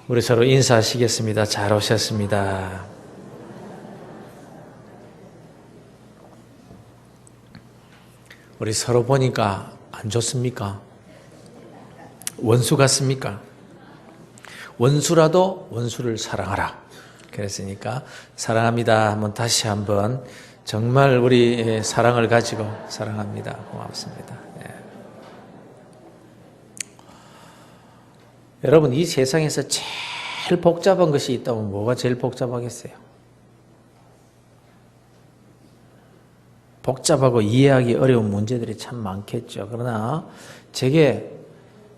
우리 서로 인사하시겠습니다. 잘 오셨습니다. 우리 서로 보니까 안 좋습니까? 원수 같습니까? 원수라도 원수를 사랑하라. 그랬으니까 사랑합니다. 한번 다시 한번 정말 우리 사랑을 가지고 사랑합니다. 고맙습니다. 네. 여러분, 이 세상에서 제일 복잡한 것이 있다면 뭐가 제일 복잡하겠어요? 복잡하고 이해하기 어려운 문제들이 참 많겠죠. 그러나 제게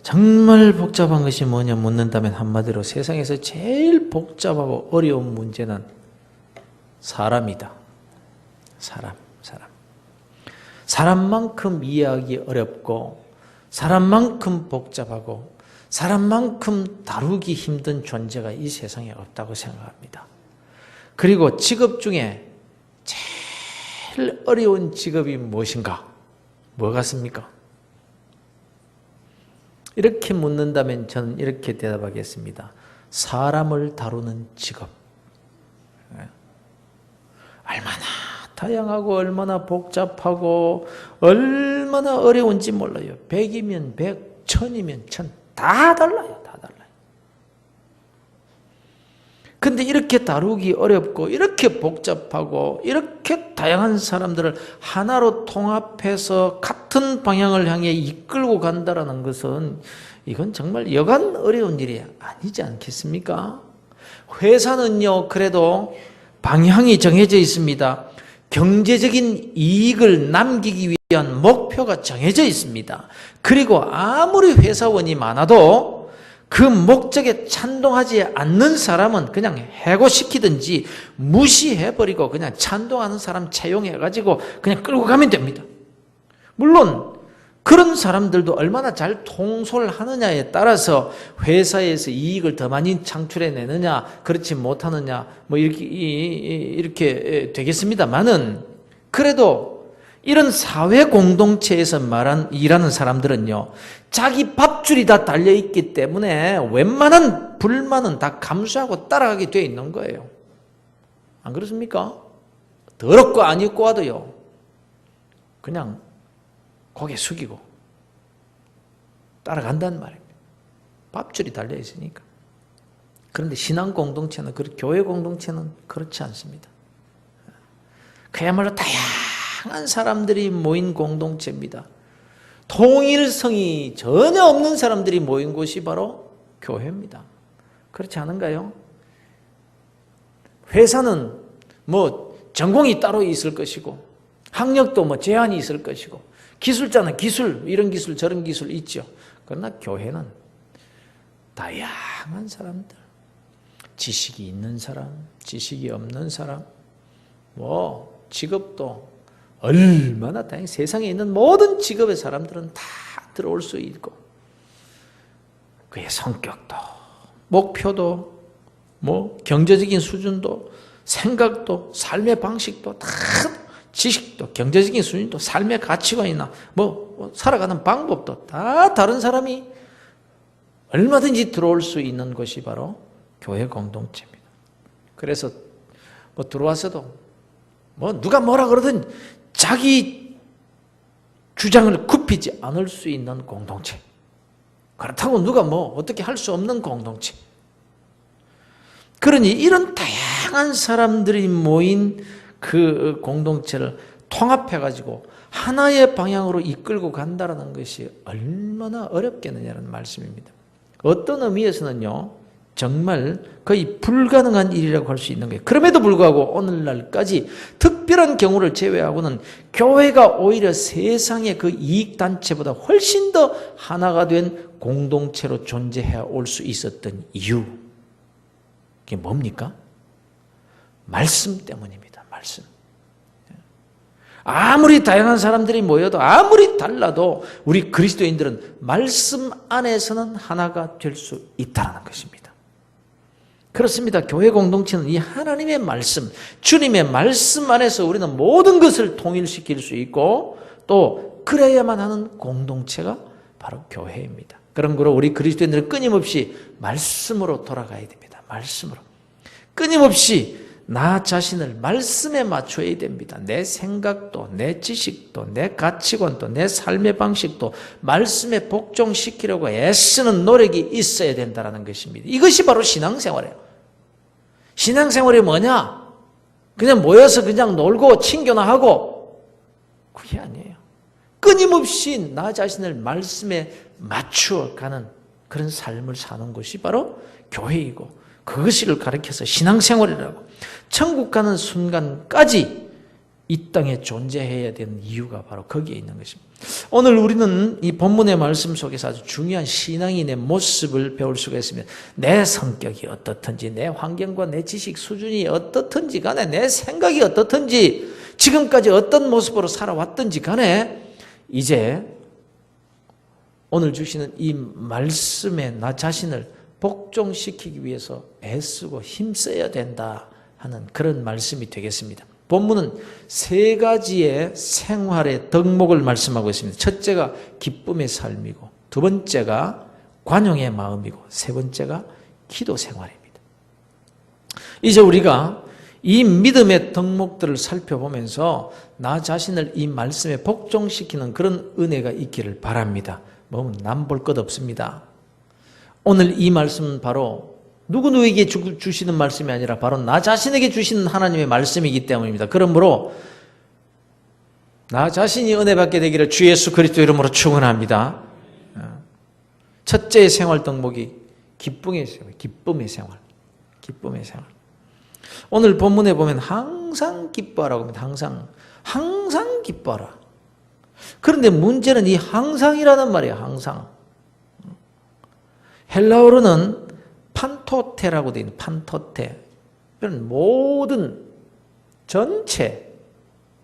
정말 복잡한 것이 뭐냐 묻는다면 한마디로 세상에서 제일 복잡하고 어려운 문제는 사람이다. 사람. 사람만큼 이해하기 어렵고 사람만큼 복잡하고 사람만큼 다루기 힘든 존재가 이 세상에 없다고 생각합니다. 그리고 직업 중에 제일 어려운 직업이 무엇인가? 뭐 같습니까? 이렇게 묻는다면 저는 이렇게 대답하겠습니다. 사람을 다루는 직업. 얼마나 다양하고 얼마나 복잡하고 얼마나 어려운지 몰라요. 100이면 100, 1000이면 1000. 다 달라요. 다 달라요. 근데 이렇게 다루기 어렵고 이렇게 복잡하고 이렇게 다양한 사람들을 하나로 통합해서 같은 방향을 향해 이끌고 간다는 것은 이건 정말 여간 어려운 일이 아니지 않겠습니까? 회사는요, 그래도 방향이 정해져 있습니다. 경제적인 이익을 남기기 위한 목표가 정해져 있습니다. 그리고 아무리 회사원이 많아도 그 목적에 찬동하지 않는 사람은 그냥 해고시키든지 무시해버리고 그냥 찬동하는 사람 채용해가지고 그냥 끌고 가면 됩니다. 물론 그런 사람들도 얼마나 잘 통솔하느냐에 따라서 회사에서 이익을 더 많이 창출해내느냐 그렇지 못하느냐 뭐 이렇게 되겠습니다만은 그래도 이런 사회 공동체에서 일하는 사람들은요, 자기 밥줄이 다 달려있기 때문에 웬만한 불만은 다 감수하고 따라가게 되어 있는 거예요. 안 그렇습니까? 더럽고 안 입고 와도요, 그냥 고개 숙이고 따라간다는 말입니다. 밥줄이 달려있으니까. 그런데 신앙 공동체는, 교회 공동체는 그렇지 않습니다. 그야말로 다양한 사람들이 모인 공동체입니다. 통일성이 전혀 없는 사람들이 모인 곳이 바로 교회입니다. 그렇지 않은가요? 회사는 뭐 전공이 따로 있을 것이고 학력도 뭐 제한이 있을 것이고 기술자는 기술, 이런 기술 저런 기술 있죠. 그러나 교회는 다양한 사람들, 지식이 있는 사람, 지식이 없는 사람, 뭐 직업도 얼마나 다양해. 세상에 있는 모든 직업의 사람들은 다 들어올 수 있고 그의 성격도 목표도 뭐 경제적인 수준도 생각도 삶의 방식도 다 지식도 경제적인 수준도 삶의 가치관이나 뭐 살아가는 방법도 다 다른 사람이 얼마든지 들어올 수 있는 것이 바로 교회 공동체입니다. 그래서 뭐 들어와서도 뭐 누가 뭐라 그러든 자기 주장을 굽히지 않을 수 있는 공동체. 그렇다고 누가 뭐 어떻게 할 수 없는 공동체. 그러니 이런 다양한 사람들이 모인 그 공동체를 통합해가지고 하나의 방향으로 이끌고 간다는 것이 얼마나 어렵겠느냐는 말씀입니다. 어떤 의미에서는요, 정말 거의 불가능한 일이라고 할 수 있는 거예요. 그럼에도 불구하고 오늘날까지 특별한 경우를 제외하고는 교회가 오히려 세상의 그 이익단체보다 훨씬 더 하나가 된 공동체로 존재해 올 수 있었던 이유. 그게 뭡니까? 말씀 때문입니다. 말씀. 아무리 다양한 사람들이 모여도 아무리 달라도 우리 그리스도인들은 말씀 안에서는 하나가 될 수 있다는 것입니다. 그렇습니다. 교회 공동체는 이 하나님의 말씀, 주님의 말씀 안에서 우리는 모든 것을 통일시킬 수 있고 또 그래야만 하는 공동체가 바로 교회입니다. 그런 거로 우리 그리스도인들은 끊임없이 말씀으로 돌아가야 됩니다. 말씀으로. 끊임없이 나 자신을 말씀에 맞춰야 됩니다. 내 생각도, 내 지식도, 내 가치관도, 내 삶의 방식도 말씀에 복종시키려고 애쓰는 노력이 있어야 된다는 것입니다. 이것이 바로 신앙생활이에요. 신앙생활이 뭐냐? 그냥 모여서 그냥 놀고 친교나 하고 그게 아니에요. 끊임없이 나 자신을 말씀에 맞추어 가는 그런 삶을 사는 것이 바로 교회이고 그것을 가르쳐서 신앙생활이라고 천국 가는 순간까지 이 땅에 존재해야 되는 이유가 바로 거기에 있는 것입니다. 오늘 우리는 이 본문의 말씀 속에서 아주 중요한 신앙인의 모습을 배울 수가 있습니다. 내 성격이 어떻든지 내 환경과 내 지식 수준이 어떻든지 간에 내 생각이 어떻든지 지금까지 어떤 모습으로 살아왔든지 간에 이제 오늘 주시는 이 말씀에 나 자신을 복종시키기 위해서 애쓰고 힘써야 된다 하는 그런 말씀이 되겠습니다. 본문은 세 가지의 생활의 덕목을 말씀하고 있습니다. 첫째가 기쁨의 삶이고 두 번째가 관용의 마음이고 세 번째가 기도 생활입니다. 이제 우리가 이 믿음의 덕목들을 살펴보면서 나 자신을 이 말씀에 복종시키는 그런 은혜가 있기를 바랍니다. 뭐 남볼 것 없습니다. 오늘 이 말씀은 바로 누구에게 주시는 말씀이 아니라 바로 나 자신에게 주시는 하나님의 말씀이기 때문입니다. 그러므로 나 자신이 은혜 받게 되기를 주 예수 그리스도 이름으로 축원합니다. 첫째의 생활 덕목이 기쁨의 생활, 기쁨의 생활, 기쁨의 생활. 오늘 본문에 보면 항상 기뻐하라고 합니다. 항상 기뻐하라. 그런데 문제는 이 항상이라는 말이에요. 항상. 헬라어로는 판토테라고 되어 있는 판토테. 이런 모든 전체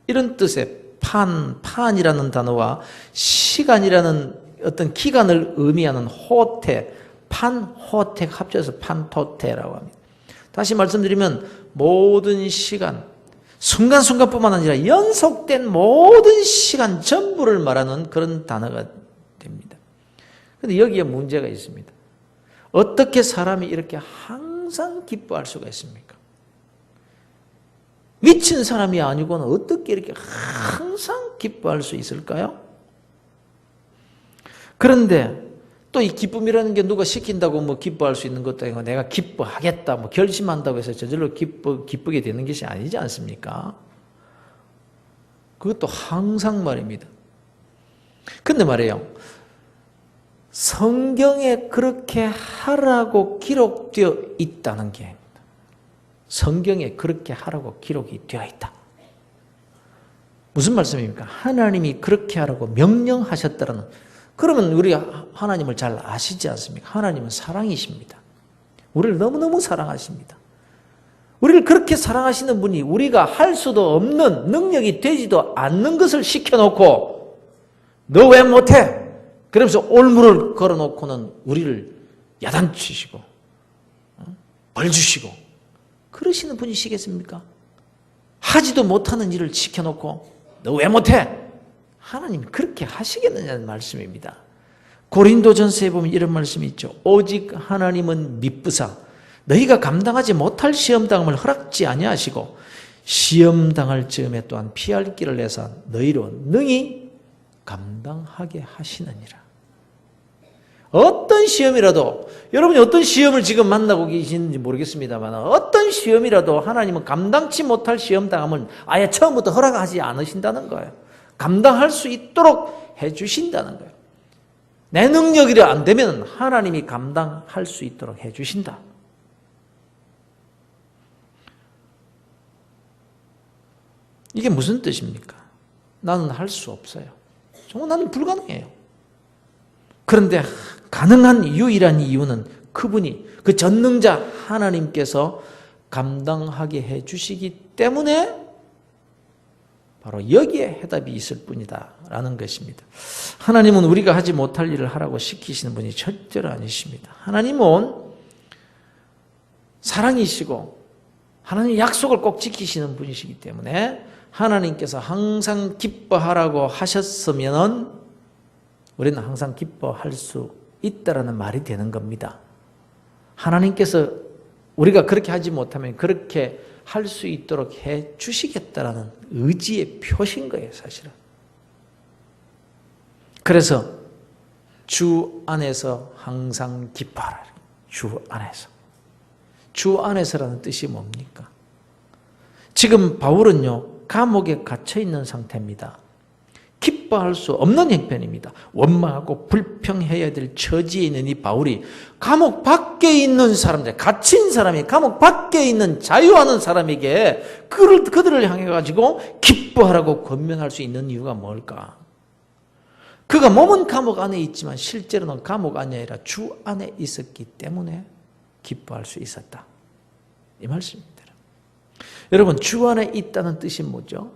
이런 뜻의 판이라는 단어와 시간이라는 어떤 기간을 의미하는 호테, 판호테 합쳐서 판토테라고 합니다. 다시 말씀드리면 모든 시간, 순간순간뿐만 아니라 연속된 모든 시간 전부를 말하는 그런 단어가 됩니다. 그런데 여기에 문제가 있습니다. 어떻게 사람이 이렇게 항상 기뻐할 수가 있습니까? 미친 사람이 아니고는 어떻게 이렇게 항상 기뻐할 수 있을까요? 그런데 또 이 기쁨이라는 게 누가 시킨다고 뭐 기뻐할 수 있는 것도 아니고 내가 기뻐하겠다 뭐 결심한다고 해서 저절로 기쁘게 되는 것이 아니지 않습니까? 그것도 항상 말입니다. 근데 말이에요. 성경에 그렇게 하라고 기록되어 있다는 게 성경에 그렇게 하라고 기록이 되어 있다. 무슨 말씀입니까? 하나님이 그렇게 하라고 명령하셨다라는. 그러면 우리 하나님을 잘 아시지 않습니까? 하나님은 사랑이십니다. 우리를 너무너무 사랑하십니다. 우리를 그렇게 사랑하시는 분이 우리가 할 수도 없는 능력이 되지도 않는 것을 시켜놓고 너 왜 못해? 그러면서 올무를 걸어놓고는 우리를 야단치시고 벌 주시고 그러시는 분이시겠습니까? 하지도 못하는 일을 시켜놓고 너 왜 못해? 하나님이 그렇게 하시겠느냐는 말씀입니다. 고린도전서에 보면 이런 말씀이 있죠. 오직 하나님은 미쁘사 너희가 감당하지 못할 시험당함을 허락지 아니하시고 시험당할 즈음에 또한 피할 길을 내사 너희로 능히 감당하게 하시느니라. 어떤 시험이라도 여러분이 어떤 시험을 지금 만나고 계시는지 모르겠습니다만 어떤 시험이라도 하나님은 감당치 못할 시험당함을 아예 처음부터 허락하지 않으신다는 거예요. 감당할 수 있도록 해주신다는 거예요. 내 능력이 안 되면 하나님이 감당할 수 있도록 해주신다. 이게 무슨 뜻입니까? 나는 할 수 없어요. 정말 나는 불가능해요. 그런데 가능한 유일한 이유는 그분이 그 전능자 하나님께서 감당하게 해주시기 때문에 바로 여기에 해답이 있을 뿐이다 라는 것입니다. 하나님은 우리가 하지 못할 일을 하라고 시키시는 분이 절대로 아니십니다. 하나님은 사랑이시고 하나님 약속을 꼭 지키시는 분이시기 때문에 하나님께서 항상 기뻐하라고 하셨으면 우리는 항상 기뻐할 수 있다라는 말이 되는 겁니다. 하나님께서 우리가 그렇게 하지 못하면 그렇게 할 수 있도록 해 주시겠다라는 의지의 표시인 거예요, 사실은. 그래서 주 안에서 항상 기뻐하라. 주 안에서. 주 안에서라는 뜻이 뭡니까? 지금 바울은요, 감옥에 갇혀 있는 상태입니다. 기뻐할 수 없는 형편입니다. 원망하고 불평해야 될 처지에 있는 이 바울이 감옥 밖에 있는 사람들, 갇힌 사람이 감옥 밖에 있는 자유하는 사람에게 그들을 향해 가지고 기뻐하라고 권면할 수 있는 이유가 뭘까? 그가 몸은 감옥 안에 있지만 실제로는 감옥 안이 아니라 주 안에 있었기 때문에 기뻐할 수 있었다. 이 말씀입니다. 여러분, 주 안에 있다는 뜻이 뭐죠?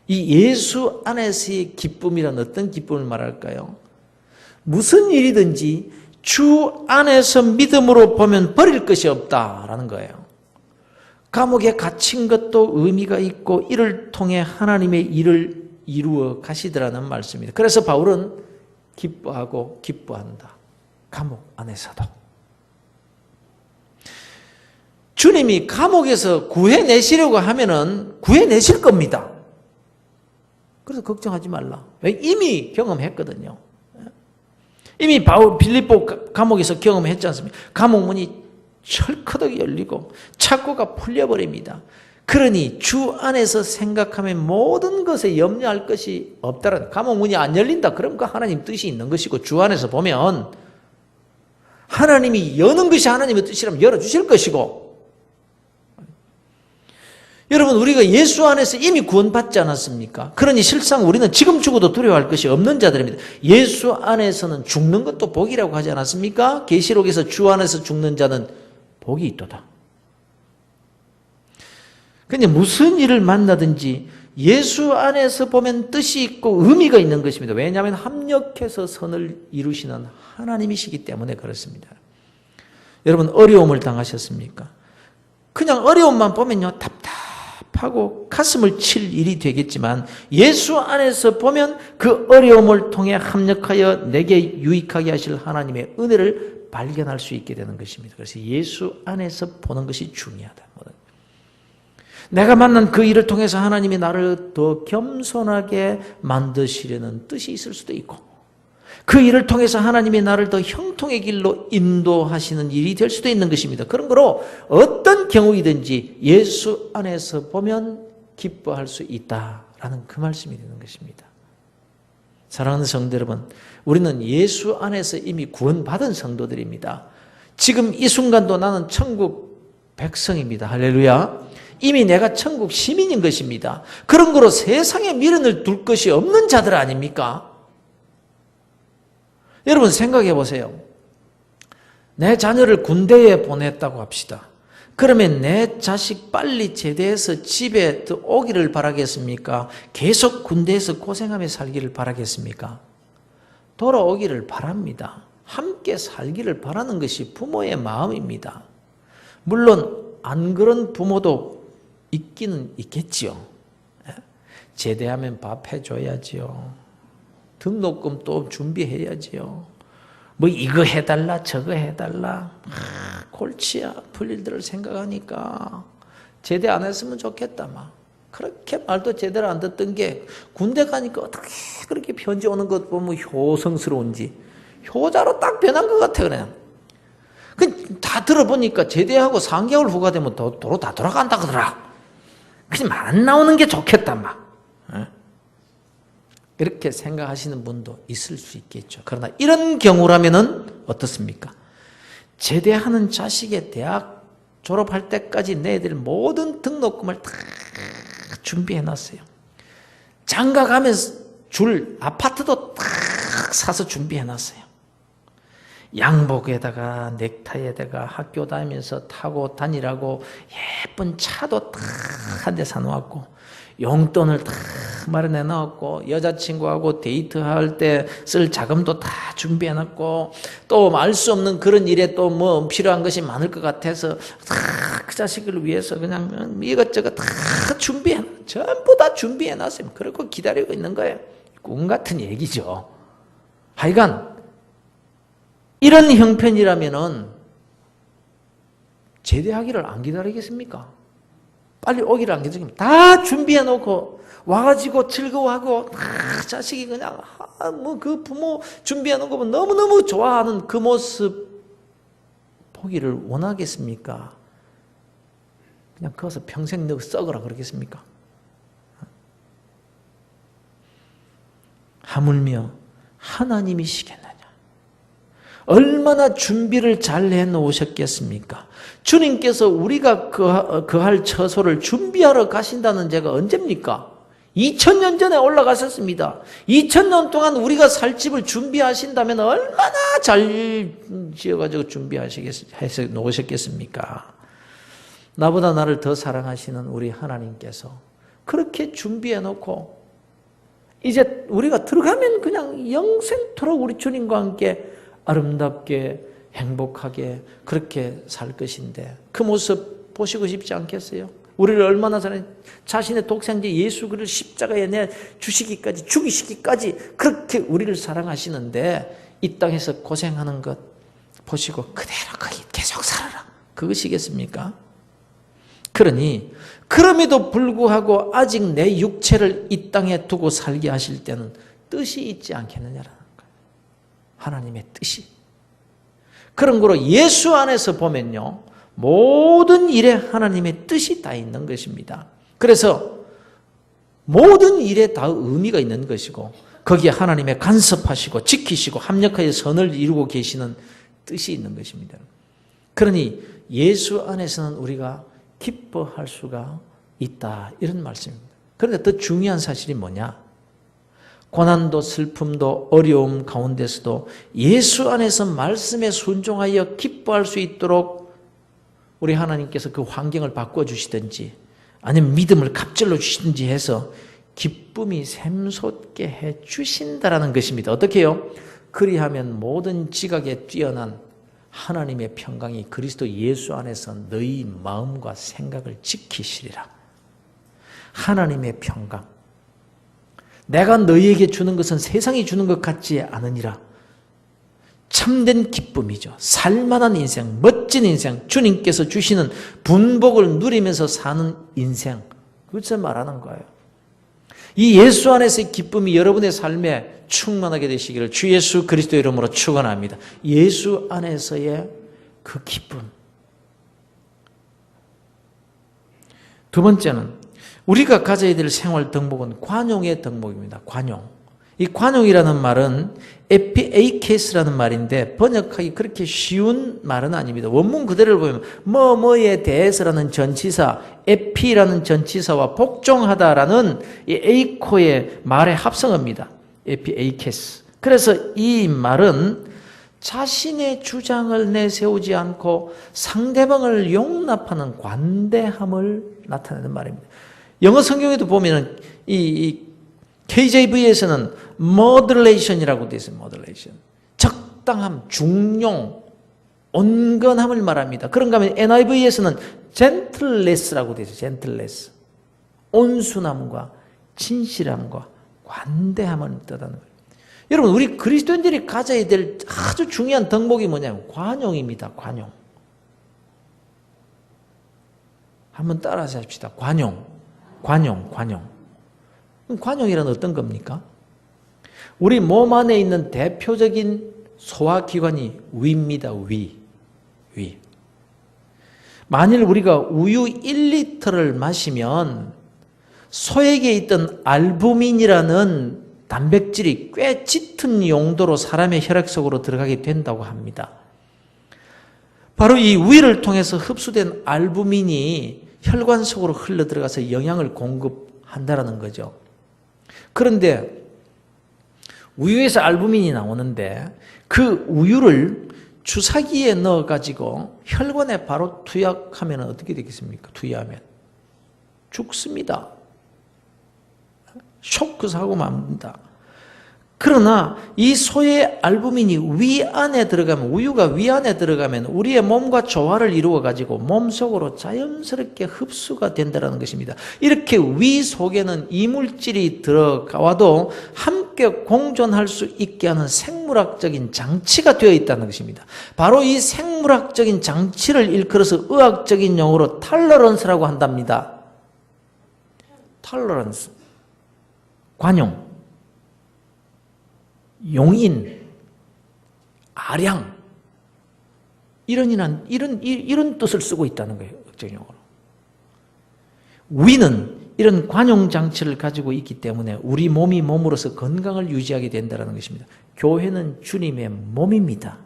이 예수 안에서의 기쁨이란 어떤 기쁨을 말할까요? 무슨 일이든지 주 안에서 믿음으로 보면 버릴 것이 없다라는 거예요. 감옥에 갇힌 것도 의미가 있고 이를 통해 하나님의 일을 이루어 가시더라는 말씀입니다. 그래서 바울은 기뻐하고 기뻐한다. 감옥 안에서도. 주님이 감옥에서 구해내시려고 하면은 구해내실 겁니다. 그래서 걱정하지 말라. 왜? 이미 경험했거든요. 이미 바울 빌립보 감옥에서 경험했지 않습니까? 감옥 문이 철커덕 열리고 착고가 풀려버립니다. 그러니 주 안에서 생각하면 모든 것에 염려할 것이 없다는, 감옥 문이 안 열린다. 그럼 그 하나님 뜻이 있는 것이고, 주 안에서 보면 하나님이 여는 것이 하나님의 뜻이라면 열어주실 것이고, 여러분, 우리가 예수 안에서 이미 구원받지 않았습니까? 그러니 실상 우리는 지금 죽어도 두려워할 것이 없는 자들입니다. 예수 안에서는 죽는 것도 복이라고 하지 않았습니까? 계시록에서 주 안에서 죽는 자는 복이 있도다. 근데 무슨 일을 만나든지 예수 안에서 보면 뜻이 있고 의미가 있는 것입니다. 왜냐하면 합력해서 선을 이루시는 하나님이시기 때문에 그렇습니다. 여러분, 어려움을 당하셨습니까? 그냥 어려움만 보면요, 답답하고 가슴을 칠 일이 되겠지만 예수 안에서 보면 그 어려움을 통해 합력하여 내게 유익하게 하실 하나님의 은혜를 발견할 수 있게 되는 것입니다. 그래서 예수 안에서 보는 것이 중요하다. 내가 만난 그 일을 통해서 하나님이 나를 더 겸손하게 만드시려는 뜻이 있을 수도 있고, 그 일을 통해서 하나님이 나를 더 형통의 길로 인도하시는 일이 될 수도 있는 것입니다. 그런 거로 어떤 경우이든지 예수 안에서 보면 기뻐할 수 있다라는 그 말씀이 되는 것입니다. 사랑하는 성도 여러분, 우리는 예수 안에서 이미 구원받은 성도들입니다. 지금 이 순간도 나는 천국 백성입니다. 할렐루야. 이미 내가 천국 시민인 것입니다. 그런 거로 세상에 미련을 둘 것이 없는 자들 아닙니까? 여러분 생각해 보세요. 내 자녀를 군대에 보냈다고 합시다. 그러면 내 자식 빨리 제대해서 집에 오기를 바라겠습니까? 계속 군대에서 고생하며 살기를 바라겠습니까? 돌아오기를 바랍니다. 함께 살기를 바라는 것이 부모의 마음입니다. 물론 안 그런 부모도 있기는 있겠지요. 제대하면 밥 해줘야지요. 등록금 또 준비해야지요. 뭐 이거 해달라 저거 해달라. 골치야 아플 일들을 생각하니까 제대 안 했으면 좋겠다. 막 그렇게 말도 제대로 안 듣던 게 군대 가니까 어떻게 그렇게 편지 오는 것 보면 효성스러운지 효자로 딱 변한 것 같아. 그냥 다 들어보니까 제대하고 3개월 후가 되면 도로 다 돌아간다 그러더라. 그냥 안 나오는 게 좋겠다 막. 이렇게 생각하시는 분도 있을 수 있겠죠. 그러나 이런 경우라면은 어떻습니까? 제대하는 자식의 대학 졸업할 때까지 내들 모든 등록금을 다 준비해 놨어요. 장가 가면 줄 아파트도 다 사서 준비해 놨어요. 양복에다가 넥타이에다가 학교 다니면서 타고 다니라고 예쁜 차도 다 한 대 사놓았고, 용돈을 다 마련해 놨고, 여자친구하고 데이트할 때 쓸 자금도 다 준비해 놨고, 또 알 수 없는 그런 일에 또 뭐 필요한 것이 많을 것 같아서 다 그 자식을 위해서 그냥 이것저것 다 전부 다 준비해 놨어요. 그리고 기다리고 있는 거예요. 꿈 같은 얘기죠. 하여간 이런 형편이라면은 제대하기를 안 기다리겠습니까? 빨리 오기를 안 기다리겠습니까? 다 준비해 놓고 와가지고 즐거워하고 자식이 그냥 뭐 그 부모 준비해 놓은 거 보면 너무너무 좋아하는 그 모습 보기를 원하겠습니까? 그냥 거기서 평생 너 썩어라 그러겠습니까? 하물며 하나님이시겠느냐? 얼마나 준비를 잘 해놓으셨겠습니까? 주님께서 우리가 거할 처소를 준비하러 가신다는 제가 언제입니까? 2000년 전에 올라가셨습니다. 2000년 동안 우리가 살 집을 준비하신다면 얼마나 잘 지어가지고 준비해서 놓으셨겠습니까? 나보다 나를 더 사랑하시는 우리 하나님께서 그렇게 준비해놓고 이제 우리가 들어가면 그냥 영생토록 우리 주님과 함께 아름답게 행복하게 그렇게 살 것인데 그 모습 보시고 싶지 않겠어요? 우리를 얼마나 자신의 독생자 예수 그리스도를 십자가에 내 주시기까지 죽이시기까지 그렇게 우리를 사랑하시는데 이 땅에서 고생하는 것 보시고 그대로 거기 계속 살아라 그것이겠습니까? 그러니 그럼에도 불구하고 아직 내 육체를 이 땅에 두고 살게 하실 때는 뜻이 있지 않겠느냐라는 거예요. 하나님의 뜻이. 그런 거로 예수 안에서 보면요. 모든 일에 하나님의 뜻이 다 있는 것입니다. 그래서 모든 일에 다 의미가 있는 것이고 거기에 하나님의 간섭하시고 지키시고 합력하여 선을 이루고 계시는 뜻이 있는 것입니다. 그러니 예수 안에서는 우리가 기뻐할 수가 있다 이런 말씀입니다. 그런데 더 중요한 사실이 뭐냐? 고난도 슬픔도 어려움 가운데서도 예수 안에서 말씀에 순종하여 기뻐할 수 있도록 우리 하나님께서 그 환경을 바꿔주시든지 아니면 믿음을 갑절로 주시든지 해서 기쁨이 샘솟게 해주신다라는 것입니다. 어떻게 해요? 그리하면 모든 지각에 뛰어난 하나님의 평강이 그리스도 예수 안에서 너희 마음과 생각을 지키시리라. 하나님의 평강. 내가 너희에게 주는 것은 세상이 주는 것 같지 않으니라. 참된 기쁨이죠. 살만한 인생, 멋진 인생, 주님께서 주시는 분복을 누리면서 사는 인생. 그것을 말하는 거예요. 이 예수 안에서의 기쁨이 여러분의 삶에 충만하게 되시기를 주 예수 그리스도 이름으로 축원합니다. 예수 안에서의 그 기쁨. 두 번째는 우리가 가져야 될 생활 덕목은 관용의 덕목입니다. 관용. 이 관용이라는 말은 에피에이케스라는 말인데 번역하기 그렇게 쉬운 말은 아닙니다. 원문 그대로를 보면 뭐뭐에 대해서라는 전치사, 에피라는 전치사와 복종하다라는 이 에이코의 말의 합성어입니다. 에피에이케스. 그래서 이 말은 자신의 주장을 내세우지 않고 상대방을 용납하는 관대함을 나타내는 말입니다. 영어 성경에도 보면은 이 KJV에서는 moderation이라고 되어 있어요. moderation. 적당함, 중용, 온건함을 말합니다. 그런가 하면 NIV에서는 gentleness라고 되어 있어요. gentleness. 온순함과 진실함과 관대함을 뜻하는 거예요. 여러분 우리 그리스도인들이 가져야 될 아주 중요한 덕목이 뭐냐면 관용입니다. 관용. 한번 따라서 합시다. 관용. 관용이란 어떤 겁니까? 우리 몸 안에 있는 대표적인 소화기관이 위입니다. 위. 만일 우리가 우유 1리터를 마시면 소에게 있던 알부민이라는 단백질이 꽤 짙은 용도로 사람의 혈액 속으로 들어가게 된다고 합니다. 바로 이 위를 통해서 흡수된 알부민이 혈관 속으로 흘러들어가서 영양을 공급한다는 거죠. 그런데 우유에서 알부민이 나오는데 그 우유를 주사기에 넣어가지고 혈관에 바로 투약하면 어떻게 되겠습니까? 투여하면 죽습니다. 쇼크 사고 맙니다. 그러나 이 소의 알부민이 위 안에 들어가면, 우유가 위 안에 들어가면 우리의 몸과 조화를 이루어 가지고 몸 속으로 자연스럽게 흡수가 된다는 것입니다. 이렇게 위 속에는 이물질이 들어가도 함께 공존할 수 있게 하는 생물학적인 장치가 되어 있다는 것입니다. 바로 이 생물학적인 장치를 일컬어서 의학적인 용어로 톨러런스라고 한답니다. 톨러런스, 관용, 용인, 아량, 이런 뜻을 쓰고 있다는 거예요. 의학적용어로. 위는 이런 관용 장치를 가지고 있기 때문에 우리 몸이 몸으로서 건강을 유지하게 된다는 것입니다. 교회는 주님의 몸입니다.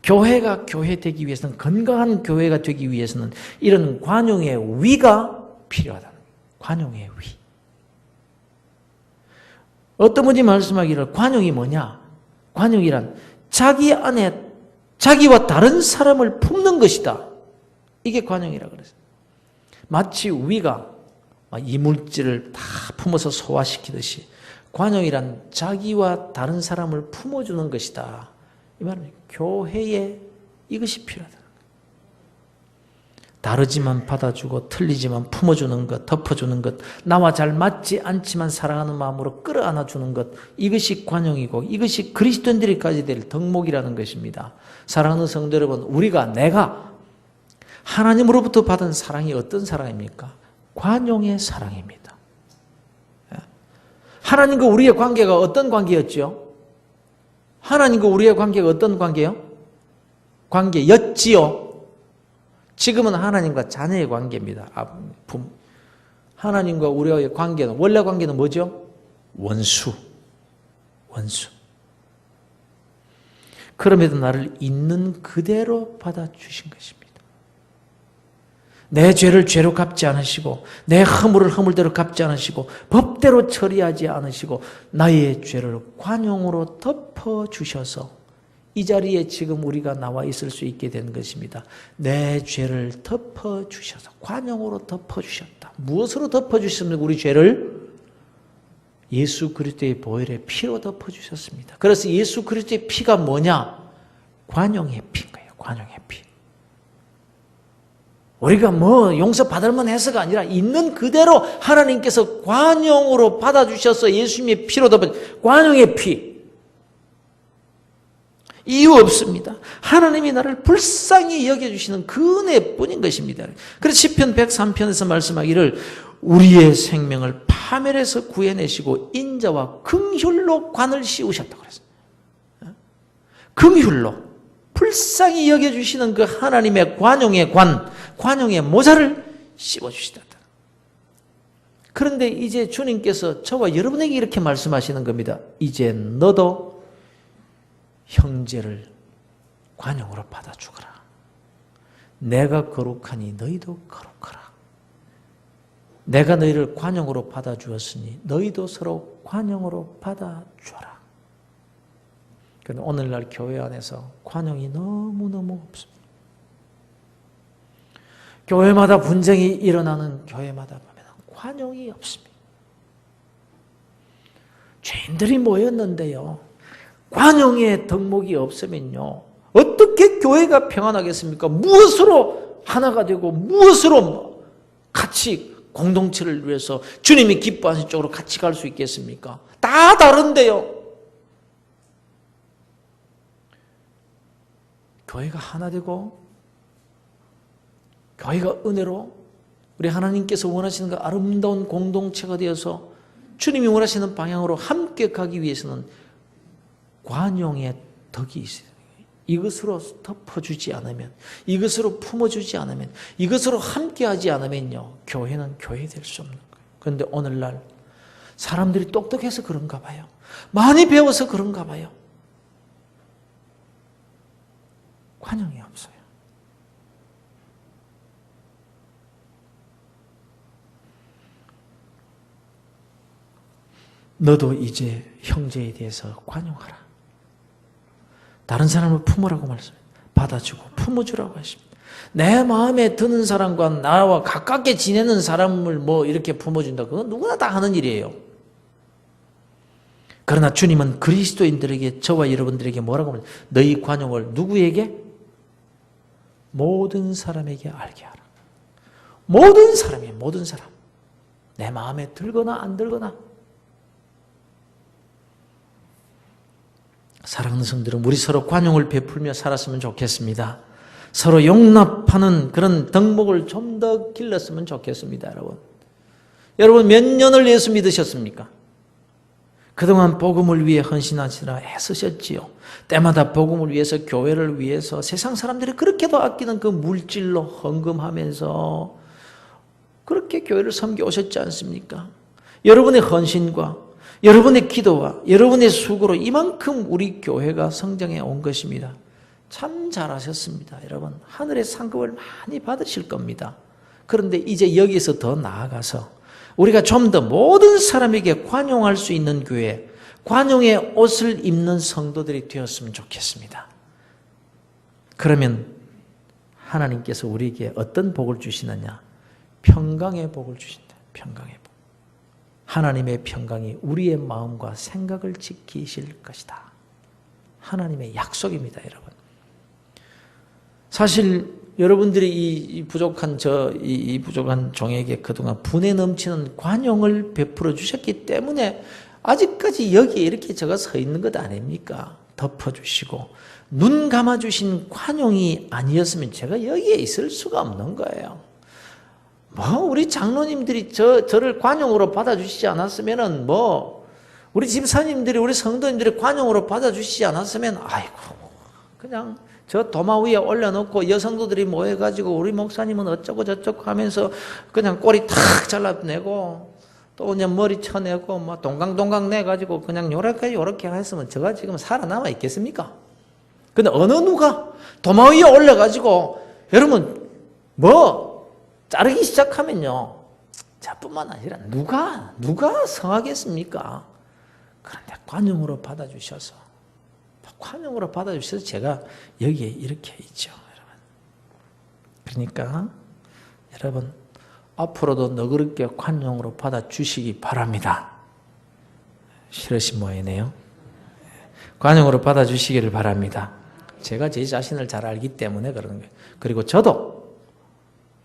교회가 교회 되기 위해서는, 건강한 교회가 되기 위해서는 이런 관용의 위가 필요하다는 거예요. 관용의 위. 어떤 분이 말씀하기를 관용이 뭐냐? 관용이란 자기 안에 자기와 다른 사람을 품는 것이다. 이게 관용이라고 그랬어요. 마치 위가 이물질을 다 품어서 소화시키듯이 관용이란 자기와 다른 사람을 품어주는 것이다. 이 말은 교회에 이것이 필요하다. 다르지만 받아주고 틀리지만 품어주는 것, 덮어주는 것, 나와 잘 맞지 않지만 사랑하는 마음으로 끌어안아주는 것, 이것이 관용이고 이것이 그리스도인들이 가져야 될 덕목이라는 것입니다. 사랑하는 성도 여러분, 내가 하나님으로부터 받은 사랑이 어떤 사랑입니까? 관용의 사랑입니다. 하나님과 우리의 관계가 어떤 관계였지요? 하나님과 우리의 관계가 어떤 관계요? 관계였지요? 지금은 하나님과 자녀의 관계입니다. 하나님과 우리의 관계는, 원래 관계는 뭐죠? 원수. 그럼에도 나를 있는 그대로 받아주신 것입니다. 내 죄를 죄로 갚지 않으시고 내 허물을 허물대로 갚지 않으시고 법대로 처리하지 않으시고 나의 죄를 관용으로 덮어주셔서 이 자리에 지금 우리가 나와 있을 수 있게 된 것입니다. 내 죄를 덮어주셔서, 관용으로 덮어주셨다. 무엇으로 덮어주셨습니까? 우리 죄를 예수 그리스도의 보혈의 피로 덮어주셨습니다. 그래서 예수 그리스도의 피가 뭐냐? 관용의 피인 거예요. 관용의 피. 우리가 용서받을 만해서가 아니라 있는 그대로 하나님께서 관용으로 받아주셔서 예수님의 피로 덮어, 관용의 피. 이유 없습니다. 하나님이 나를 불쌍히 여겨주시는 그 은혜뿐인 것입니다. 그래서 시편 103편에서 말씀하기를 우리의 생명을 파멸에서 구해내시고 인자와 긍휼로 관을 씌우셨다고 그랬어요. 긍휼로 불쌍히 여겨주시는 그 하나님의 관용의 관용의 모자를 씌워주시다. 그런데 이제 주님께서 저와 여러분에게 이렇게 말씀하시는 겁니다. 이제 너도 형제를 관용으로 받아주거라. 내가 거룩하니 너희도 거룩하라. 내가 너희를 관용으로 받아주었으니 너희도 서로 관용으로 받아주어라. 그런데 오늘날 교회 안에서 관용이 너무너무 없습니다. 교회마다 분쟁이 일어나는 교회마다 보면 관용이 없습니다. 죄인들이 모였는데요, 관용의 덕목이 없으면요, 어떻게 교회가 평안하겠습니까? 무엇으로 하나가 되고 무엇으로 같이 공동체를 위해서 주님이 기뻐하시는 쪽으로 같이 갈 수 있겠습니까? 다 다른데요. 교회가 하나 되고 교회가 은혜로 우리 하나님께서 원하시는 그 아름다운 공동체가 되어서 주님이 원하시는 방향으로 함께 가기 위해서는 관용의 덕이 있어요. 이것으로 덮어주지 않으면, 이것으로 품어주지 않으면, 이것으로 함께하지 않으면요, 교회는 교회 될 수 없는 거예요. 그런데 오늘날 사람들이 똑똑해서 그런가 봐요. 많이 배워서 그런가 봐요. 관용이 없어요. 너도 이제 형제에 대해서 관용하라. 다른 사람을 품으라고 말씀해요. 받아주고 품어주라고 하십니다. 내 마음에 드는 사람과 나와 가깝게 지내는 사람을 이렇게 품어준다. 그건 누구나 다 하는 일이에요. 그러나 주님은 그리스도인들에게, 저와 여러분들에게 뭐라고 하면, 너희 관용을 누구에게? 모든 사람에게 알게 하라. 모든 사람이에요. 모든 사람. 내 마음에 들거나 안 들거나. 사랑하는 성도들은 우리 서로 관용을 베풀며 살았으면 좋겠습니다. 서로 용납하는 그런 덕목을 좀 더 길렀으면 좋겠습니다. 여러분 몇 년을 예수 믿으셨습니까? 그동안 복음을 위해 헌신하시라 애쓰셨지요. 때마다 복음을 위해서, 교회를 위해서 세상 사람들이 그렇게도 아끼는 그 물질로 헌금하면서 그렇게 교회를 섬겨 오셨지 않습니까? 여러분의 헌신과 여러분의 기도와 여러분의 수고로 이만큼 우리 교회가 성장해 온 것입니다. 참 잘하셨습니다. 여러분, 하늘의 상급을 많이 받으실 겁니다. 그런데 이제 여기서 더 나아가서 우리가 좀 더 모든 사람에게 관용할 수 있는 교회, 관용의 옷을 입는 성도들이 되었으면 좋겠습니다. 그러면 하나님께서 우리에게 어떤 복을 주시느냐? 평강의 복을 주신다. 평강의 복. 하나님의 평강이 우리의 마음과 생각을 지키실 것이다. 하나님의 약속입니다, 여러분. 사실 여러분들이 이 부족한 종에게 그동안 분에 넘치는 관용을 베풀어 주셨기 때문에 아직까지 여기에 이렇게 제가 서 있는 것 아닙니까? 덮어주시고 눈 감아주신 관용이 아니었으면 제가 여기에 있을 수가 없는 거예요. 우리 장로님들이 저를 관용으로 받아주시지 않았으면은 우리 집사님들이, 우리 성도님들이 관용으로 받아주시지 않았으면, 아이고, 그냥 저 도마 위에 올려놓고 여성도들이 모여가지고 우리 목사님은 어쩌고 저쩌고 하면서 그냥 꼬리 탁 잘라내고 또 그냥 머리 쳐내고 동강동강 내가지고 그냥 요렇게 했으면 제가 지금 살아남아 있겠습니까? 근데 어느 누가 도마 위에 올려가지고 여러분 자르기 시작하면요, 저뿐만 아니라 누가 성하겠습니까? 그런데 관용으로 받아주셔서 제가 여기에 이렇게 있죠, 여러분. 그러니까 여러분 앞으로도 너그럽게 관용으로 받아주시기 바랍니다. 싫으신 모양이네요. 관용으로 받아주시기를 바랍니다. 제가 제 자신을 잘 알기 때문에 그러는 거예요. 그리고 저도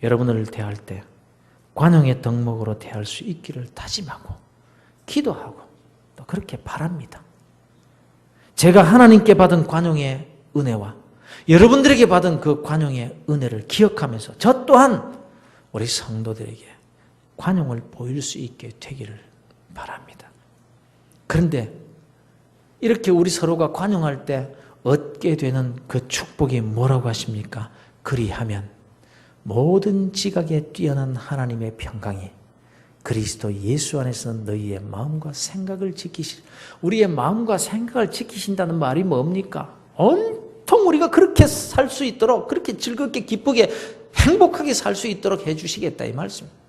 여러분을 대할 때 관용의 덕목으로 대할 수 있기를 다짐하고 기도하고 또 그렇게 바랍니다. 제가 하나님께 받은 관용의 은혜와 여러분들에게 받은 그 관용의 은혜를 기억하면서 저 또한 우리 성도들에게 관용을 보일 수 있게 되기를 바랍니다. 그런데 이렇게 우리 서로가 관용할 때 얻게 되는 그 축복이 뭐라고 하십니까? 그리하면 모든 지각에 뛰어난 하나님의 평강이 그리스도 예수 안에서 너희의 마음과 생각을 우리의 마음과 생각을 지키신다는 말이 뭡니까? 온통 우리가 그렇게 살 수 있도록, 그렇게 즐겁게 기쁘게 행복하게 살 수 있도록 해주시겠다 이 말씀입니다.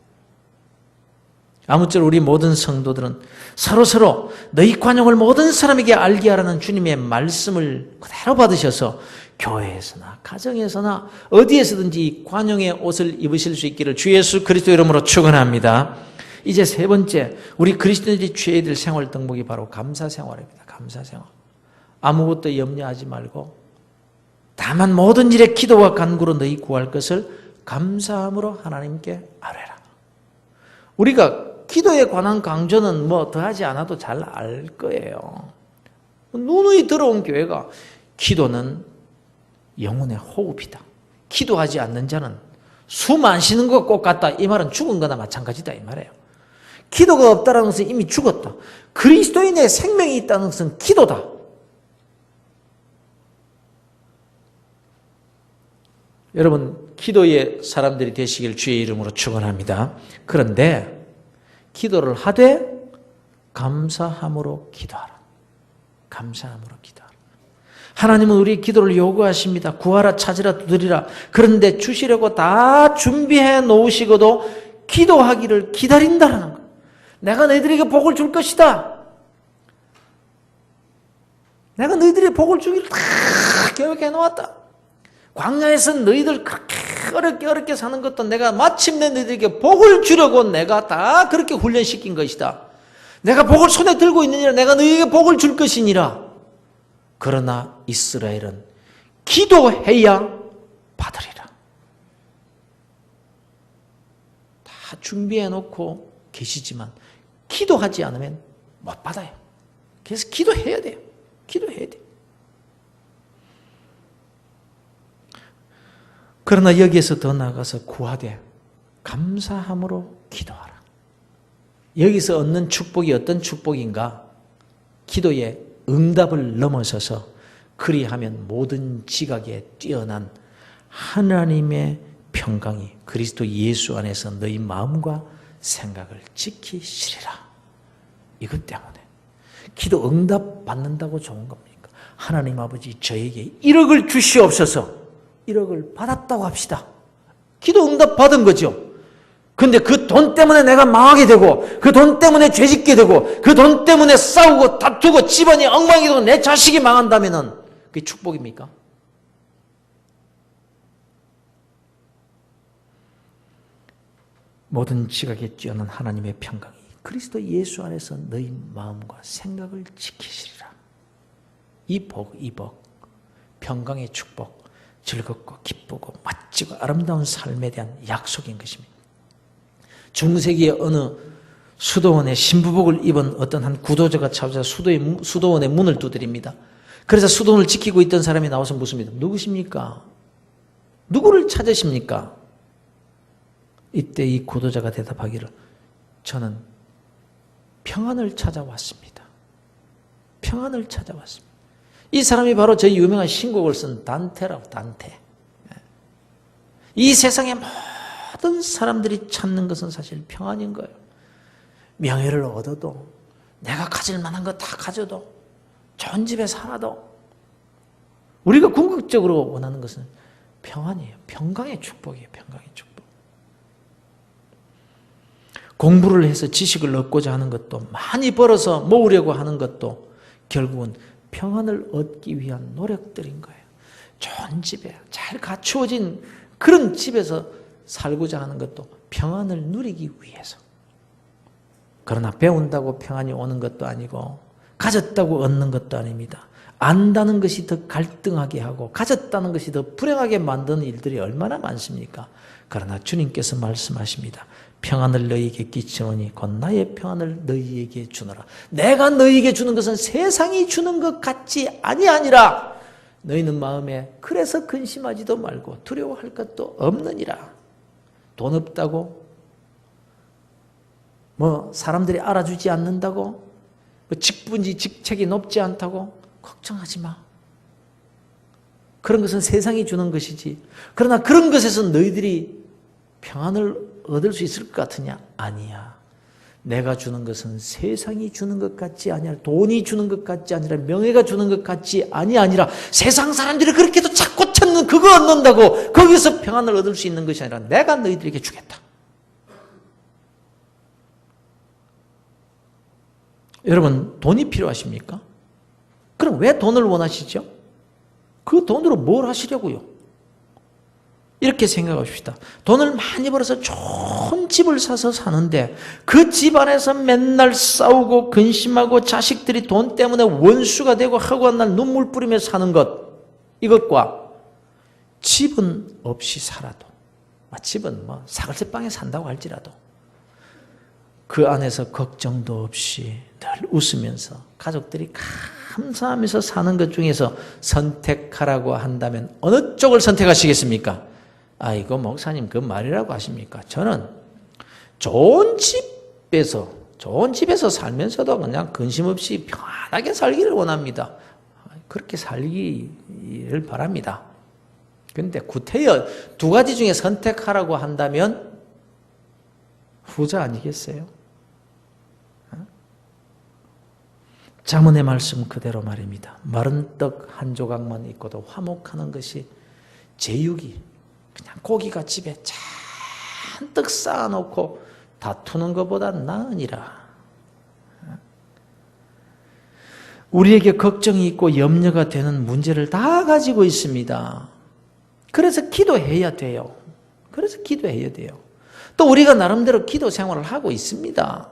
아무쪼록 우리 모든 성도들은 서로서로 너희 관용을 모든 사람에게 알게 하라는 주님의 말씀을 그대로 받으셔서 교회에서나 가정에서나 어디에서든지 관용의 옷을 입으실 수 있기를 주 예수 그리스도 이름으로 축원합니다. 이제 세 번째, 우리 그리스도인들이 취해야 될 생활 덕목이 바로 감사생활입니다. 감사생활. 아무것도 염려하지 말고 다만 모든 일에 기도와 간구로 너희 구할 것을 감사함으로 하나님께 아뢰라. 우리가 기도에 관한 강조는 더하지 않아도 잘 알 거예요. 누누이 들어온 교회가 기도는 영혼의 호흡이다. 기도하지 않는 자는 숨 안 쉬는 것 같다. 이 말은 죽은 거나 마찬가지다 이 말이에요. 기도가 없다는 것은 이미 죽었다. 그리스도인의 생명이 있다는 것은 기도다. 여러분 기도의 사람들이 되시길 주의 이름으로 축원합니다. 그런데 기도를 하되 감사함으로 기도하라. 감사함으로 기도하라. 하나님은 우리 기도를 요구하십니다. 구하라, 찾으라, 두드리라. 그런데 주시려고 다 준비해 놓으시고도 기도하기를 기다린다라는 거예요. 내가 너희들에게 복을 줄 것이다. 내가 너희들에게 복을 주기를 다 계획해 놓았다. 광야에서 너희들 그렇게 어렵게 사는 것도 내가 마침내 너희들에게 복을 주려고 내가 다 그렇게 훈련시킨 것이다. 내가 복을 손에 들고 있느니라. 내가 너희에게 복을 줄 것이니라. 그러나 이스라엘은 기도해야 받으리라. 다 준비해 놓고 계시지만 기도하지 않으면 못 받아요. 그래서 기도해야 돼요. 기도해야 돼요. 그러나 여기에서 더 나아가서 구하되 감사함으로 기도하라. 여기서 얻는 축복이 어떤 축복인가? 기도의 응답을 넘어서서 그리하면 모든 지각에 뛰어난 하나님의 평강이 그리스도 예수 안에서 너희 마음과 생각을 지키시리라. 이것 때문에 기도 응답 받는다고 좋은 겁니까? 하나님 아버지 저에게 1억을 주시옵소서. 1억을 받았다고 합시다. 기도 응답 받은 거죠. 근데 그 돈 때문에 내가 망하게 되고 그 돈 때문에 죄짓게 되고 그 돈 때문에 싸우고 다투고 집안이 엉망이 되고 내 자식이 망한다면 그게 축복입니까? 모든 지각에 뛰어난 하나님의 평강이 그리스도 예수 안에서 너희 마음과 생각을 지키시리라. 이 복, 평강의 축복, 즐겁고 기쁘고 멋지고 아름다운 삶에 대한 약속인 것입니다. 중세기의 어느 수도원에 신부복을 입은 어떤 한 구도자가 찾아서 수도원의 문을 두드립니다. 그래서 수도원을 지키고 있던 사람이 나와서 묻습니다. 누구십니까? 누구를 찾으십니까? 이때 이 구도자가 대답하기를 저는 평안을 찾아왔습니다. 평안을 찾아왔습니다. 이 사람이 바로 저 유명한 신곡을 쓴 단테라고, 단테. 이 세상의 모든 사람들이 찾는 것은 사실 평안인 거예요. 명예를 얻어도, 내가 가질 만한 거 다 가져도, 좋은 집에 살아도, 우리가 궁극적으로 원하는 것은 평안이에요. 평강의 축복이에요. 평강의 축복. 공부를 해서 지식을 얻고자 하는 것도, 많이 벌어서 모으려고 하는 것도 결국은 평안을 얻기 위한 노력들인 거예요. 좋은 집에 잘 갖추어진 그런 집에서 살고자 하는 것도 평안을 누리기 위해서. 그러나 배운다고 평안이 오는 것도 아니고 가졌다고 얻는 것도 아닙니다. 안다는 것이 더 갈등하게 하고 가졌다는 것이 더 불행하게 만드는 일들이 얼마나 많습니까? 그러나 주님께서 말씀하십니다. 평안을 너희에게 끼치노니 곧 나의 평안을 너희에게 주노라. 내가 너희에게 주는 것은 세상이 주는 것 같지 아니하니라. 너희는 마음에 그래서 근심하지도 말고 두려워할 것도 없느니라. 돈 없다고? 사람들이 알아주지 않는다고? 직분지 직책이 높지 않다고? 걱정하지 마. 그런 것은 세상이 주는 것이지. 그러나 그런 것에서 너희들이 평안을 얻을 수 있을 것 같으냐? 아니야. 내가 주는 것은 세상이 주는 것 같지 아니라, 돈이 주는 것 같지 아니라, 명예가 주는 것 같지 아니라, 세상 사람들이 그렇게도 자꾸 찾는 그거 얻는다고 거기서 평안을 얻을 수 있는 것이 아니라 내가 너희들에게 주겠다. 여러분, 돈이 필요하십니까? 그럼 왜 돈을 원하시죠? 그 돈으로 뭘 하시려고요? 이렇게 생각합시다. 돈을 많이 벌어서 좋은 집을 사서 사는데 그 집 안에서 맨날 싸우고 근심하고 자식들이 돈 때문에 원수가 되고 하고 한 날 눈물 뿌리며 사는 것, 이것과 집은 없이 살아도, 집은 사글세방에 산다고 할지라도 그 안에서 걱정도 없이 늘 웃으면서 가족들이 감사하면서 사는 것 중에서 선택하라고 한다면 어느 쪽을 선택하시겠습니까? 아이고 목사님 그 말이라고 하십니까? 저는 좋은 집에서 살면서도 그냥 근심 없이 편하게 살기를 원합니다. 그렇게 살기를 바랍니다. 그런데 구태여 두 가지 중에 선택하라고 한다면 후자 아니겠어요? 잠언의 말씀 그대로 말입니다. 마른 떡 한 조각만 있고도 화목하는 것이 제육이, 그냥 고기가 집에 잔뜩 쌓아놓고 다투는 것보다 나으니라. 우리에게 걱정이 있고 염려가 되는 문제를 다 가지고 있습니다. 그래서 기도해야 돼요. 또 우리가 나름대로 기도 생활을 하고 있습니다.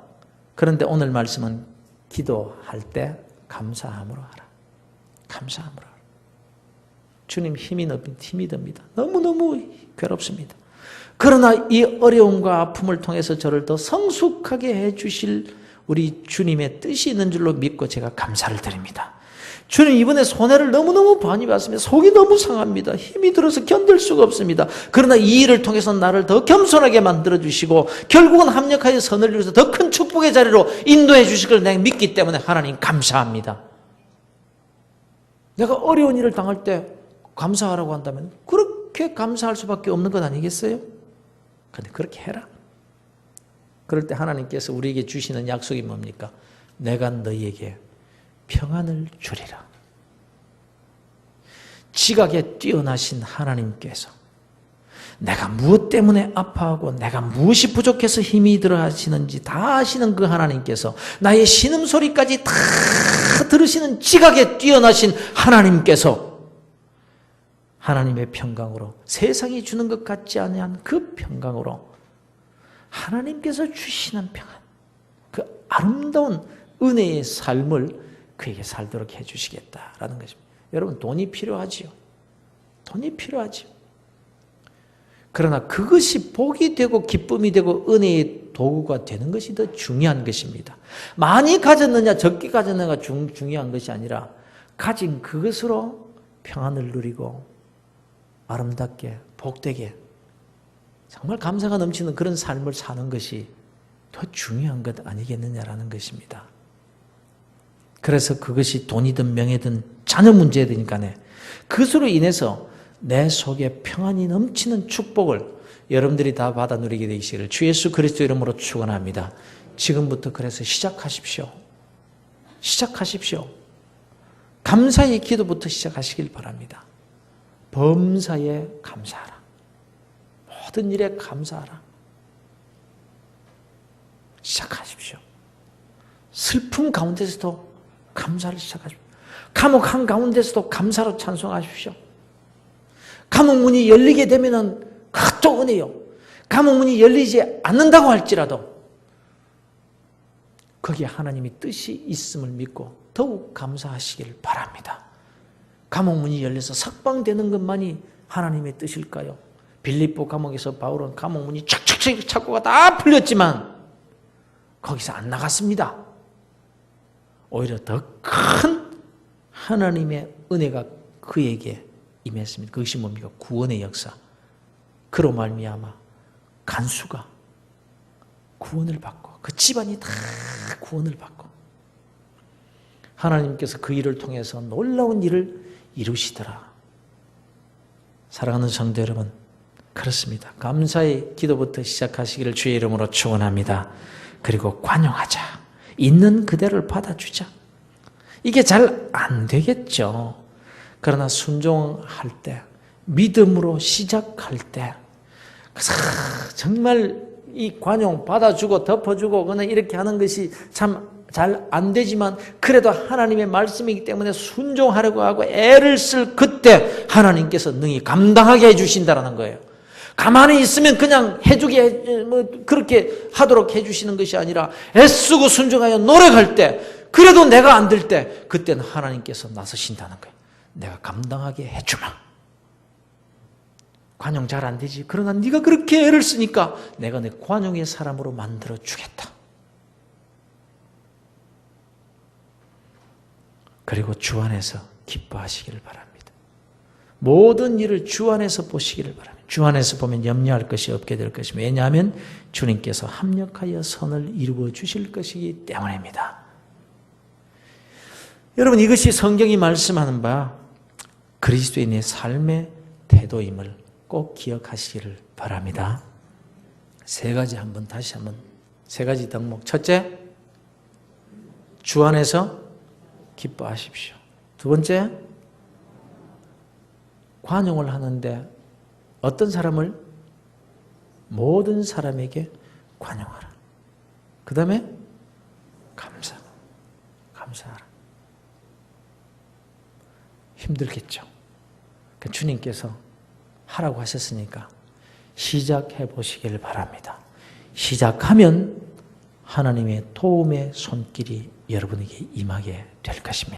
그런데 오늘 말씀은 기도할 때 감사함으로 하라. 감사함으로 하라. 주님 힘이 듭니다. 너무너무 괴롭습니다. 그러나 이 어려움과 아픔을 통해서 저를 더 성숙하게 해주실 우리 주님의 뜻이 있는 줄로 믿고 제가 감사를 드립니다. 주님 이번에 손해를 너무너무 많이 봤습니다. 속이 너무 상합니다. 힘이 들어서 견딜 수가 없습니다. 그러나 이 일을 통해서 나를 더 겸손하게 만들어주시고 결국은 합력하여 선을 이루어서 더 큰 축복의 자리로 인도해 주실 걸 내가 믿기 때문에 하나님 감사합니다. 내가 어려운 일을 당할 때 감사하라고 한다면 그렇게 감사할 수밖에 없는 것 아니겠어요? 근데 그렇게 해라. 그럴 때 하나님께서 우리에게 주시는 약속이 뭡니까? 내가 너희에게 평안을 주리라. 지각에 뛰어나신 하나님께서 내가 무엇 때문에 아파하고 내가 무엇이 부족해서 힘이 들어 하시는지 다 아시는 그 하나님께서 나의 신음소리까지 다 들으시는 지각에 뛰어나신 하나님께서 하나님의 평강으로 세상이 주는 것 같지 않은 그 평강으로 하나님께서 주시는 평안, 그 아름다운 은혜의 삶을 그에게 살도록 해주시겠다라는 것입니다. 여러분 돈이 필요하지요. 돈이 필요하지요. 그러나 그것이 복이 되고 기쁨이 되고 은혜의 도구가 되는 것이 더 중요한 것입니다. 많이 가졌느냐 적게 가졌느냐가 중요한 것이 아니라 가진 그것으로 평안을 누리고 아름답게 복되게 정말 감사가 넘치는 그런 삶을 사는 것이 더 중요한 것 아니겠느냐라는 것입니다. 그래서 그것이 돈이든 명예든 자녀 문제되니까 그것으로 인해서 내 속에 평안이 넘치는 축복을 여러분들이 다 받아 누리게 되시기를 주 예수 그리스도 이름으로 축원합니다. 지금부터 그래서 시작하십시오. 시작하십시오. 감사의 기도부터 시작하시길 바랍니다. 범사에 감사하라. 모든 일에 감사하라. 시작하십시오. 슬픔 가운데서도 감사를 시작하십시오. 감옥 한가운데서도 감사로 찬송하십시오. 감옥 문이 열리게 되면은 그것도 은혜요. 감옥 문이 열리지 않는다고 할지라도 거기에 하나님의 뜻이 있음을 믿고 더욱 감사하시길 바랍니다. 감옥 문이 열려서 석방되는 것만이 하나님의 뜻일까요? 빌립보 감옥에서 바울은 감옥 문이 착착착 착고가 다 풀렸지만 거기서 안 나갔습니다. 오히려 더 큰 하나님의 은혜가 그에게 임했습니다. 그것이 뭡니까? 구원의 역사. 그로 말미암아 간수가 구원을 받고 그 집안이 다 구원을 받고 하나님께서 그 일을 통해서 놀라운 일을 이루시더라. 사랑하는 성도 여러분, 그렇습니다. 감사의 기도부터 시작하시기를 주의 이름으로 축원합니다. 그리고 관용하자. 있는 그대로를 받아주자. 이게 잘 안 되겠죠. 그러나 순종할 때, 믿음으로 시작할 때, 정말 이 관용 받아주고 덮어주고 그냥 이렇게 하는 것이 참 잘 안 되지만 그래도 하나님의 말씀이기 때문에 순종하려고 하고 애를 쓸 그때 하나님께서 능히 감당하게 해주신다는 거예요. 가만히 있으면 그냥 해주게 그렇게 하도록 해주시는 것이 아니라 애쓰고 순종하여 노력할 때 그래도 내가 안 될 때 그때는 하나님께서 나서신다는 거예요. 내가 감당하게 해주마. 관용 잘 안 되지. 그러나 네가 그렇게 애를 쓰니까 내가 내 관용의 사람으로 만들어 주겠다. 그리고 주 안에서 기뻐하시기를 바랍니다. 모든 일을 주 안에서 보시기를 바랍니다. 주 안에서 보면 염려할 것이 없게 될 것입니다. 왜냐하면 주님께서 합력하여 선을 이루어 주실 것이기 때문입니다. 여러분, 이것이 성경이 말씀하는 바 그리스도인의 삶의 태도임을 꼭 기억하시기를 바랍니다. 세 가지 다시 한번 세 가지 덕목. 첫째, 주 안에서 기뻐하십시오. 두 번째, 관용을 하는데 어떤 사람을? 모든 사람에게 관용하라. 그 다음에 감사하라. 힘들겠죠. 주님께서 하라고 하셨으니까 시작해 보시길 바랍니다. 시작하면 하나님의 도움의 손길이 여러분에게 임하게 될 것입니다.